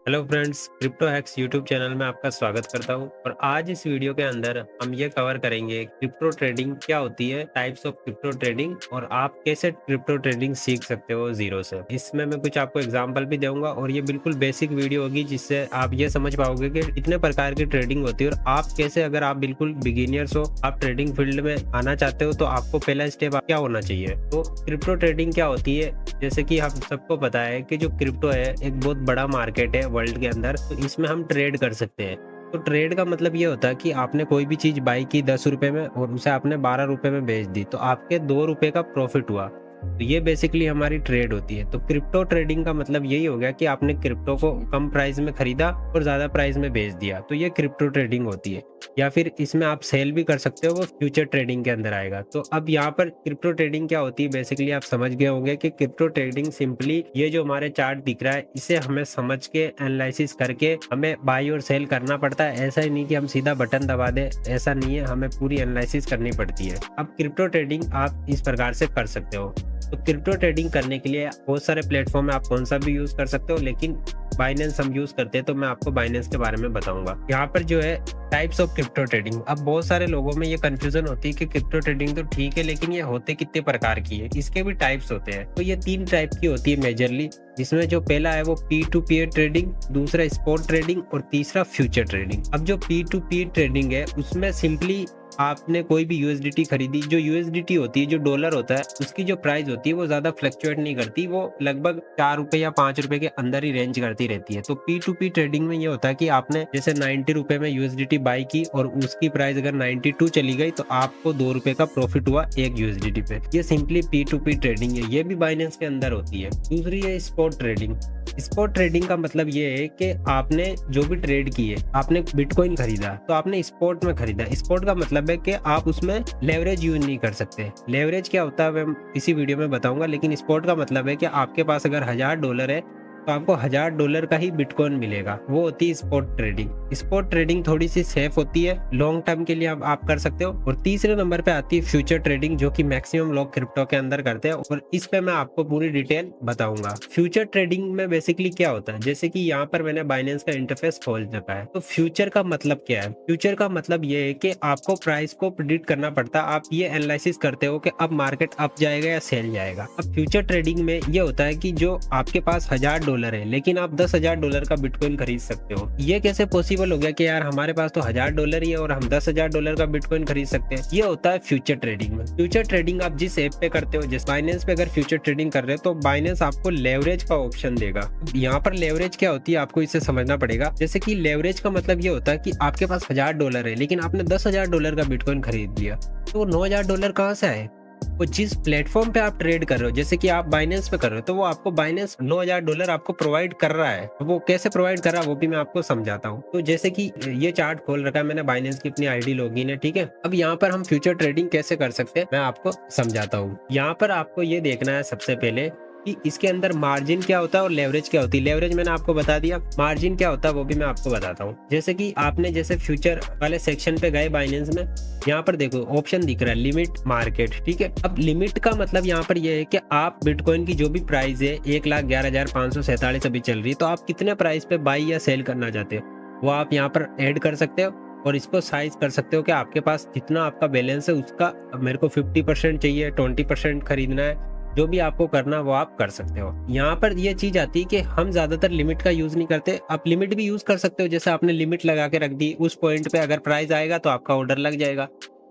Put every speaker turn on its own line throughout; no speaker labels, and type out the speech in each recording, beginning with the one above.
Hello friends, crypto hacks YouTube channel में आपका स्वागत करता हूं। और आज इस वीडियो के अंदर हम ये कवर करेंगे क्रिप्टो ट्रेडिंग क्या होती है, टाइप्स ऑफ क्रिप्टो ट्रेडिंग और आप कैसे क्रिप्टो ट्रेडिंग सीख सकते हो जीरो से। इसमें मैं कुछ आपको एग्जांपल भी दूंगा और ये बिल्कुल बेसिक वीडियो होगी जिससे आप ये समझ पाओगे कि इतने प्रकार की ट्रेडिंग होती है और आप कैसे, अगर आप बिल्कुल बिगिनियर्स हो, आप ट्रेडिंग फील्ड में आना चाहते हो तो आपको पहला स्टेप क्या होना चाहिए। तो क्रिप्टो ट्रेडिंग क्या होती है, जैसे कि हम सबको पता है कि जो क्रिप्टो है एक बहुत बड़ा मार्केट है वर्ल्ड के अंदर, तो इसमें हम ट्रेड कर सकते हैं। तो ट्रेड का मतलब ये होता है कि आपने कोई भी चीज बाई की 10 रुपए में और उसे आपने 12 रुपए में बेच दी, तो आपके 2 रुपए का प्रॉफिट हुआ। तो ये बेसिकली हमारी ट्रेड होती है। तो क्रिप्टो ट्रेडिंग का मतलब यही हो गया कि आपने क्रिप्टो को कम प्राइस में खरीदा और ज्यादा प्राइस में बेच दिया, तो ये क्रिप्टो ट्रेडिंग होती है। या फिर इसमें आप सेल भी कर सकते हो, वो फ्यूचर ट्रेडिंग के अंदर आएगा। तो अब यहाँ पर क्रिप्टो ट्रेडिंग क्या होती है, बेसिकली आप समझ गए होंगे कि क्रिप्टो ट्रेडिंग सिंपली ये जो हमारे चार्ट दिख रहा है इसे हमें समझ के एनालिसिस करके हमें बाई और सेल करना पड़ता है। ऐसा ही नहीं कि हम सीधा बटन दबा दे, ऐसा नहीं है, हमें पूरी एनालिसिस करनी पड़ती है। अब क्रिप्टो ट्रेडिंग आप इस प्रकार से कर सकते हो। तो क्रिप्टो ट्रेडिंग करने के लिए बहुत सारे प्लेटफॉर्म है, आप कौन सा भी यूज कर सकते हो, लेकिन बाइनेंस हम यूज करते हैं तो मैं आपको बाइनेंस के बारे में बताऊंगा। यहाँ पर जो है टाइप्स ऑफ क्रिप्टो ट्रेडिंग, अब बहुत सारे लोगों में ये कंफ्यूजन होती है कि क्रिप्टो ट्रेडिंग तो ठीक है लेकिन ये होते कितने प्रकार की है, इसके भी टाइप्स होते हैं। तो ये 3 टाइप की होती है मेजरली, जिसमें जो पहला है वो पी टू पी ट्रेडिंग, दूसरा स्पॉट ट्रेडिंग और तीसरा फ्यूचर ट्रेडिंग। अब जो पी टू पी ट्रेडिंग है उसमें सिंपली आपने कोई भी यूएसडीटी खरीदी, जो यूएसडीटी होती है, जो डॉलर होता है, उसकी जो प्राइस होती है वो ज्यादा फ्लक्चुएट नहीं करती, वो लगभग 4 रुपए या 5 रुपए के अंदर ही रेंज करती रहती है। तो पी टू पी ट्रेडिंग में ये होता है कि आपने जैसे 90 रुपए में यूएसडीटी बाई की और उसकी प्राइस अगर 92 चली गई तो आपको 2 रुपए का प्रॉफिट हुआ एक यूएसडीटी पे। ये simply P to P trading है, ये भी बाइनेंस के अंदर होती है। दूसरी है स्पॉट ट्रेडिंग। स्पॉट ट्रेडिंग का मतलब ये है कि आपने जो भी ट्रेड की है, आपने बिटकॉइन खरीदा तो आपने स्पॉट में खरीदा। स्पॉट का मतलब है कि आप उसमें लेवरेज यूज नहीं कर सकते। लेवरेज क्या होता है मैं इसी वीडियो में बताऊंगा, लेकिन स्पॉट का मतलब है कि आपके पास अगर $1000 है तो आपको $1000 का ही बिटकॉइन मिलेगा, वो होती है स्पॉट ट्रेडिंग। स्पॉट ट्रेडिंग थोड़ी सी सेफ होती है, लॉन्ग टर्म के लिए आप कर सकते हो। और तीसरे नंबर पे आती है फ्यूचर ट्रेडिंग, जो कि मैक्सिमम लोग क्रिप्टो के अंदर करते हैं और इस पे मैं आपको पूरी डिटेल बताऊंगा। फ्यूचर ट्रेडिंग में बेसिकली क्या होता है, जैसे कि यहाँ पर मैंने बाइनेंस का इंटरफेस खोल रखा है। तो फ्यूचर का मतलब क्या है, फ्यूचर का मतलब ये है कि आपको प्राइस को प्रिडिक्ट करना पड़ता है। आप ये एनालिसिस करते हो कि अब मार्केट अप जाएगा या सेल जाएगा। अब फ्यूचर ट्रेडिंग में ये होता है कि जो आपके पास $1000 है लेकिन आप $10,000 का बिटकॉइन खरीद सकते हो। ये कैसे पॉसिबल हो गया कि यार हमारे पास तो $1000 ही है और हम $10,000 का बिटकॉइन खरीद सकते हैं। ये होता है फ्यूचर ट्रेडिंग में। फ्यूचर ट्रेडिंग आप जिस ऐप पे करते हो, जिस बाइनेंस पे अगर फ्यूचर ट्रेडिंग कर रहे हो तो बाइनेंस आपको लेवरेज का ऑप्शन देगा। यहाँ पर लेवरेज क्या होती है आपको इसे समझना पड़ेगा। जैसे कि लेवरेज का मतलब ये होता है कि आपके पास $1000 है लेकिन आपने $10,000 का बिटकॉइन खरीद लिया, तो $9,000 कहाँ से आए? वो जिस प्लेटफॉर्म पे आप ट्रेड कर रहे हो, जैसे कि आप बाइनेंस पे कर रहे हो, तो वो आपको बाइनेंस $9,000 आपको प्रोवाइड कर रहा है। वो कैसे प्रोवाइड कर रहा है वो भी मैं आपको समझाता हूँ। तो जैसे कि ये चार्ट खोल रखा है मैंने, बाइनेंस की अपनी आईडी लॉगिन है, ठीक है। अब यहाँ पर हम फ्यूचर ट्रेडिंग कैसे कर सकते हैं मैं आपको समझाता हूँ। यहाँ पर आपको ये देखना है सबसे पहले कि इसके अंदर मार्जिन क्या होता है और लेवरेज क्या होती है। लेवरेज मैंने आपको बता दिया, मार्जिन क्या होता है वो भी मैं आपको बताता हूँ। जैसे कि आपने जैसे फ्यूचर वाले सेक्शन पे गए बाइनेंस में, यहाँ पर देखो ऑप्शन दिख रहा है लिमिट मार्केट, ठीक है। अब लिमिट का मतलब यहाँ पर ये है कि आप बिटकॉइन की जो भी प्राइस है 1,11,547 अभी चल रही है, तो आप कितने प्राइस पे बाई या सेल करना चाहते हो वो आप यहाँ पर ऐड कर सकते हो और इसको साइज कर सकते हो कि आपके पास जितना आपका बैलेंस है उसका मेरे को 50% चाहिए, 20% खरीदना है, जो भी आपको करना वो आप कर सकते हो। यहाँ पर ये चीज आती है कि हम ज्यादातर लिमिट का यूज नहीं करते। आप लिमिट भी यूज कर सकते हो, जैसे आपने लिमिट लगा के रख दी, उस पॉइंट पे अगर प्राइस आएगा तो आपका ऑर्डर लग जाएगा।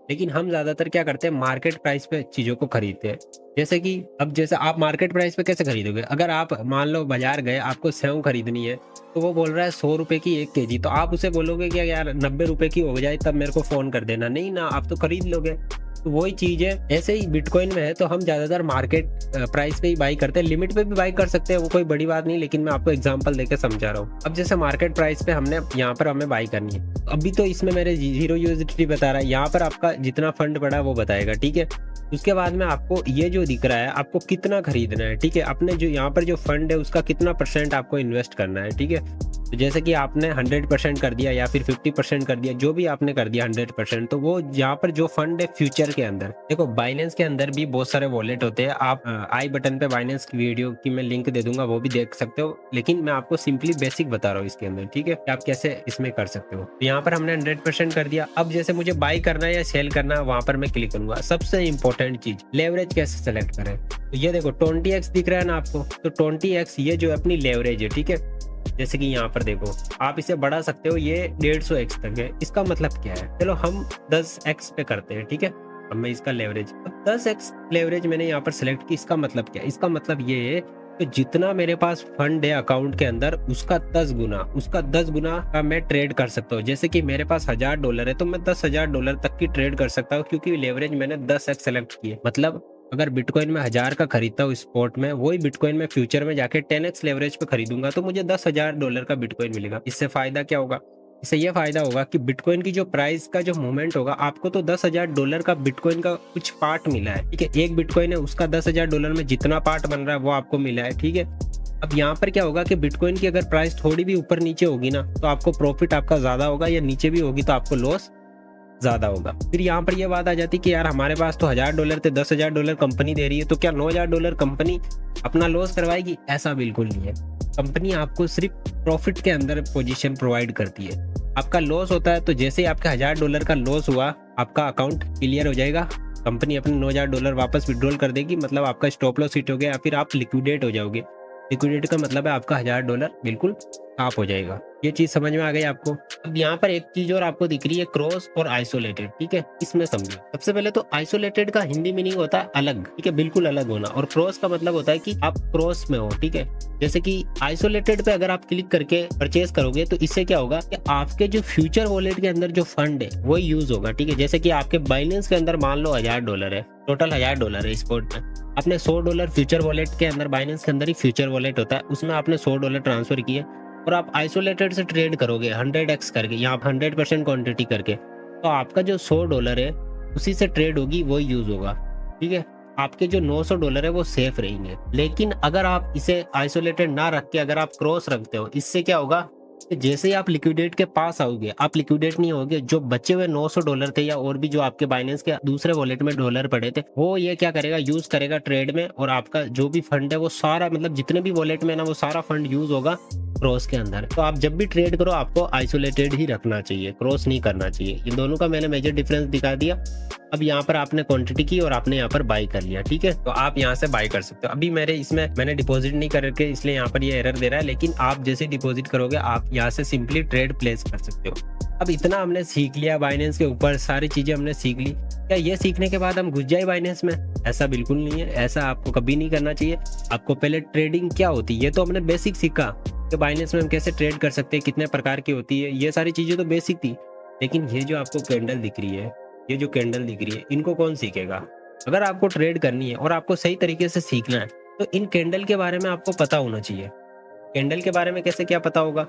लेकिन हम ज्यादातर क्या करते हैं, मार्केट प्राइस पे चीजों को खरीदते हैं। जैसे कि अब जैसे आप मार्केट प्राइस पे कैसे खरीदोगे, अगर आप मान लो बाजार गए, आपको सेव खरीदनी है तो वो बोल रहा है 100 रुपए की 1 kg, तो आप उसे बोलोगे कि यार 90 रुपए की हो जाए तब मेरे को फोन कर देना, नहीं ना, आप तो खरीद लोगे। तो वही चीज है, ऐसे ही बिटकॉइन में है, तो हम ज्यादातर मार्केट प्राइस पे ही बाई करते हैं। लिमिट पे भी बाई कर सकते हैं, वो कोई बड़ी बात नहीं, लेकिन मैं आपको एग्जांपल देके समझा रहा हूँ। अब जैसे मार्केट प्राइस पे हमने यहाँ पर हमें बाई करनी है, अभी तो इसमें मेरे 0 यूएसडीटी बता रहा है, यहाँ पर आपका जितना फंड पड़ा है वो बताएगा, ठीक है। उसके बाद में आपको ये जो दिख रहा है आपको कितना खरीदना है, ठीक है, अपने जो यहाँ पर जो फंड है उसका कितना % आपको इन्वेस्ट करना है, ठीक है। तो जैसे कि आपने 100% कर दिया या फिर 50% कर दिया, जो भी आपने कर दिया 100%, तो वो यहाँ पर जो फंड है फ्यूचर के अंदर, देखो बाइनेंस के अंदर भी बहुत सारे वॉलेट होते हैं। आप आई बटन पे बाइनेंस की वीडियो की मैं लिंक दे दूंगा, वो भी देख सकते हो, लेकिन मैं आपको सिंपली बेसिक बता रहा हूँ इसके अंदर, ठीक है, कि आप कैसे इसमें कर सकते हो। तो यहाँ पर हमने 100% कर दिया। अब जैसे मुझे बाई करना है या सेल करना है, वहां पर मैं क्लिक करूंगा। सबसे इंपॉर्टेंट चीज, लेवरेज कैसे सेलेक्ट करें। तो ये देखो 20x दिख रहा है ना आपको, तो 20x ये जो अपनी लेवरेज है, ठीक है। जैसे कि यहाँ पर देखो, आप इसे बढ़ा सकते हो, ये 150x तक है। इसका मतलब क्या है, चलो हम 10x पे करते हैं, ठीक है। अब मैं इसका लेवरेज, अब 10x लेवरेज मैंने यहाँ पर सिलेक्ट की। इसका मतलब क्या है, इसका मतलब ये है कि जितना मेरे पास फंड है अकाउंट के अंदर, उसका 10 गुना का मैं ट्रेड कर सकता हूँ। जैसे कि मेरे पास $1000 है, तो मैं $10,000 तक की ट्रेड कर सकता हूँ, क्योंकि लेवरेज मैंने 10x सेलेक्ट की है। मतलब अगर बिटकॉइन में 1000 का खरीदता हूँ स्पॉट में, वही बिटकॉइन में फ्यूचर में जाके 10x लेवरेज पे खरीदूंगा, तो मुझे $10,000 का बिटकॉइन मिलेगा। इससे फायदा क्या होगा, इससे ये फायदा होगा कि बिटकॉइन की जो प्राइस का जो मूवमेंट होगा, आपको तो $10,000 का बिटकॉइन का कुछ पार्ट मिला है, ठीक है। एक बिटकॉइन है, उसका $10,000 में जितना पार्ट बन रहा है वो आपको मिला है, ठीक है। अब यहाँ पर क्या होगा कि बिटकॉइन की अगर प्राइस थोड़ी भी ऊपर नीचे होगी ना, तो आपको प्रॉफिट आपका ज्यादा होगा, या नीचे भी होगी तो आपको लॉस ज्यादा होगा। फिर यहाँ पर ये बात आ जाती कि यार हमारे पास तो $1000 थे, $10,000 कंपनी दे रही है, तो क्या $9,000 कंपनी अपना लॉस करवाएगी? ऐसा बिल्कुल नहीं है। कंपनी आपको सिर्फ प्रॉफिट के अंदर पोजीशन प्रोवाइड करती है। आपका लॉस होता है, तो जैसे ही आपका $1000 का लॉस हुआ, आपका अकाउंट क्लियर हो जाएगा, कंपनी अपने $9,000 वापस विड्रॉल कर देगी, मतलब आपका स्टॉप लॉस हिट हो गया, या फिर आप लिक्विडेट हो जाओगे। लिक्विडेट का मतलब है आपका $1000 बिल्कुल साफ हो जाएगा। ये चीज समझ में आ गई आपको। अब यहाँ पर एक चीज और आपको दिख रही है, क्रॉस और आइसोलेटेड, ठीक है। इसमें समझो, सबसे पहले तो आइसोलेटेड का हिंदी मीनिंग होता है अलग, ठीक है, बिल्कुल अलग होना। और क्रॉस का मतलब होता है कि आप क्रॉस में हो, ठीक है। जैसे कि आइसोलेटेड पे अगर आप क्लिक करके परचेज करोगे, तो इससे क्या होगा कि आपके जो फ्यूचर वॉलेट के अंदर जो फंड है वो यूज होगा, ठीक है। जैसे कि आपके बाइनेंस के अंदर मान लो $1000 है, टोटल $1000 है स्पॉट में। आपने $100 फ्यूचर वॉलेट के अंदर, बाइनेंस के अंदर ही फ्यूचर वॉलेट होता है, उसमें आपने $100 ट्रांसफर किए, और आप आइसोलेटेड से ट्रेड करोगे 100x करके, यहाँ 100% क्वांटिटी करके, तो आपका जो $100 है उसी से ट्रेड होगी, वो यूज होगा, ठीक है। आपके जो $900 है वो सेफ रहेंगे। लेकिन अगर आप इसे आइसोलेटेड ना रख के अगर आप क्रॉस रखते हो, इससे क्या होगा कि जैसे ही आप लिक्विडेट के पास आओगे, आप लिक्विडेट नहीं होगे, जो बचे हुए $900 थे, या और भी जो आपके बाइनेंस के दूसरे वॉलेट में डॉलर पड़े थे, वो ये क्या करेगा, यूज करेगा ट्रेड में, और आपका जो भी फंड है वो सारा, मतलब जितने भी वॉलेट में ना, वो सारा फंड यूज होगा क्रॉस के अंदर। तो आप जब भी ट्रेड करो, आपको आइसोलेटेड ही रखना चाहिए, क्रॉस नहीं करना चाहिए। इन दोनों का मैंने मेजर डिफरेंस दिखा दिया। अब यहाँ पर आपने क्वांटिटी की और आपने यहाँ पर बाई कर लिया, ठीक है, तो आप यहाँ से बाई कर सकते हो। अभी मेरे इसमें मैंने डिपॉजिट नहीं करके, इसलिए यहाँ पर ये एरर दे रहा है, लेकिन आप जैसे डिपॉजिट करोगे, आप यहाँ से सिंपली ट्रेड प्लेस कर सकते हो। अब इतना हमने सीख लिया, बाइनेंस के ऊपर सारी चीजें हमने सीख ली। क्या ये सीखने के बाद हम घुस जाए बाइनेंस में? ऐसा बिल्कुल नहीं है, ऐसा आपको कभी नहीं करना चाहिए। आपको पहले ट्रेडिंग क्या होती है, ये तो हमने बेसिक सीखा कि बाइनेंस में हम कैसे ट्रेड कर सकते हैं, कितने प्रकार की होती है, ये सारी चीजें तो बेसिक थी। लेकिन ये जो आपको कैंडल दिख रही है, ये जो कैंडल दिख रही है, इनको कौन सीखेगा? अगर आपको ट्रेड करनी है और आपको सही तरीके से सीखना है, तो इन कैंडल के बारे में आपको पता होना चाहिए। कैंडल के बारे में कैसे क्या पता होगा,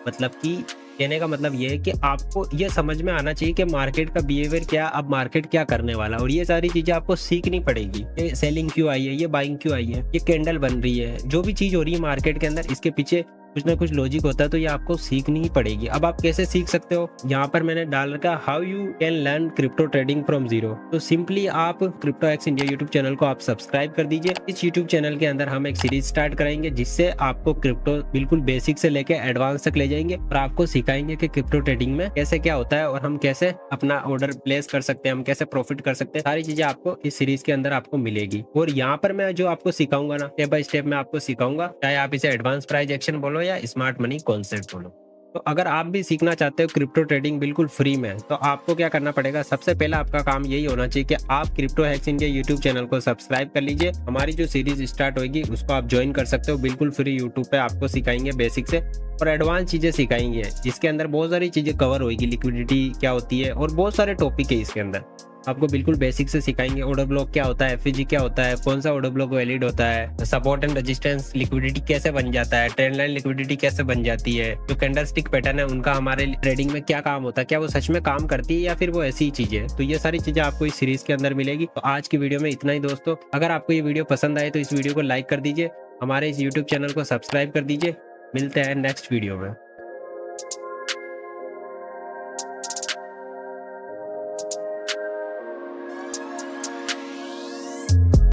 मतलब कि कहने का मतलब ये है कि आपको ये समझ में आना चाहिए कि मार्केट का बिहेवियर क्या, अब मार्केट क्या करने वाला, और ये सारी चीजें आपको सीखनी पड़ेगी। ये सेलिंग क्यों आई है, ये बाइंग क्यों आई है, ये कैंडल बन रही है, जो भी चीज हो रही है मार्केट के अंदर, इसके पीछे कुछ ना कुछ लॉजिक होता है, तो ये आपको सीखनी ही पड़ेगी। अब आप कैसे सीख सकते हो, यहाँ पर मैंने डाल रखा how you can learn crypto trading from zero. तो सिंपली आप crypto x India YouTube channel को आप सब्सक्राइब कर दीजिए। इस यूट्यूब चैनल के अंदर हम एक सीरीज स्टार्ट करेंगे, जिससे आपको क्रिप्टो बिल्कुल बेसिक से लेके एडवांस तक ले जाएंगे, और आपको सिखाएंगे कि क्रिप्टो ट्रेडिंग में कैसे क्या होता है, और हम कैसे अपना ऑर्डर प्लेस कर सकते हैं, हम कैसे प्रॉफिट कर सकते हैं। सारी चीजें आपको इस सीरीज के अंदर आपको मिलेगी। और यहाँ पर मैं जो आपको सिखाऊंगा ना, स्टेप बाय स्टेप मैं आपको सिखाऊंगा, चाहे आप इसे एडवांस प्राइस एक्शन बोलो या स्मार्ट मनी कॉन्सेप्ट बोलो। तो अगर आप भी सीखना चाहते हो क्रिप्टो ट्रेडिंग बिल्कुल फ्री में, तो आपको क्या करना पड़ेगा, सबसे पहला आपका काम यही होना चाहिए कि आप crypto hacks India YouTube channel को सब्सक्राइब कर लीजिए। हमारी जो सीरीज स्टार्ट होगी उसको आप ज्वाइन कर सकते हो, बिल्कुल फ्री यूट्यूब पे आपको सिखाएंगे बेसिक से, और एडवांस चीजें सिखाएंगे, जिसके अंदर बहुत सारी चीजें कवर होगी, लिक्विडिटी क्या होती है, और बहुत सारे टॉपिक है इसके अंदर। आपको बिल्कुल बेसिक से सिखाएंगे। ऑर्डर ब्लॉक क्या होता है, एफईजी क्या होता है, कौन सा ऑर्डर ब्लॉक वैलिड होता है, सपोर्ट एंड रेजिस्टेंस लिक्विडिटी कैसे बन जाता है, ट्रेंड लाइन लिक्विडिटी कैसे बन जाती है, जो कैंडलस्टिक पैटर्न है उनका हमारे ट्रेडिंग में क्या काम होता है, क्या वो सच में काम करती है या फिर वो ऐसी ही चीज है। तो ये सारी चीजें आपको इस सीरीज के अंदर मिलेगी। तो आज की वीडियो में इतना ही दोस्तों। अगर आपको ये वीडियो पसंद आए तो इस वीडियो को लाइक कर दीजिए, हमारे इस यूट्यूब चैनल को सब्सक्राइब कर दीजिए। मिलते हैं नेक्स्ट वीडियो में।